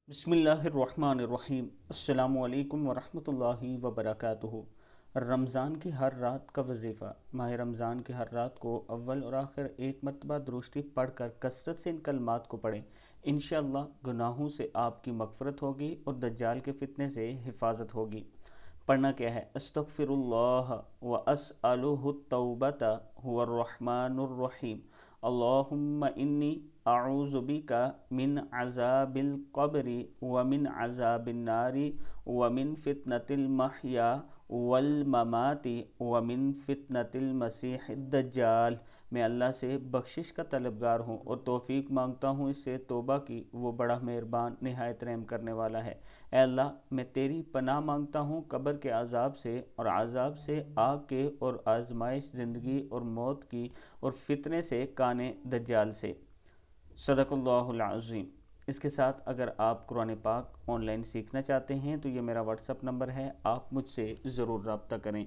बिस्मिल्लाहिर्रहमानिर्रहीम। अस्सलामु अलैकुम वरहमतुल्लाहि वबरकातुहू। रमज़ान की हर रात का वजीफ़ा। माह रमज़ान की हर रात को अव्वल और आखिर एक मरतबा दुरूद शरीफ पढ़कर कसरत से इन कलमात को पढ़ें। इंशाअल्लाह गुनाहों से आपकी मग़फ़िरत होगी और दज्जाल के फितने से हिफाजत होगी। पढ़ना क्या है? अस्तग़फिरुल्लाह व अस्अलुहु तौबता हुवर रहमानुर रहीम। अल्लाहुम्मा इन्नी अऊज़ु बिका मिन अज़ाबिल क़ब्रि व मिन अज़ाबिन नारी व मिन फितनतिल महया वल ममाती व मिन फितनतिल मसीहिद दज्जाल। मैं अल्लाह से बख्शिश का तलबगार हूँ और तौफ़ीक मांगता हूँ इससे तौबा की, वो बड़ा मेहरबान निहायत रहम करने वाला है। ऐ अल्लाह, मैं तेरी पनाह मांगता हूँ कब्र के अज़ाब से और अज़ाब से आग के और आजमाइश ज़िंदगी और मौत की और फितने से काने दज्जाल से। सदक़ल्लाहुल अज़ीम। इसके साथ अगर आप कुरान पाक ऑनलाइन सीखना चाहते हैं तो ये मेरा व्हाट्सअप नंबर है, आप मुझसे ज़रूर रब्ता करें।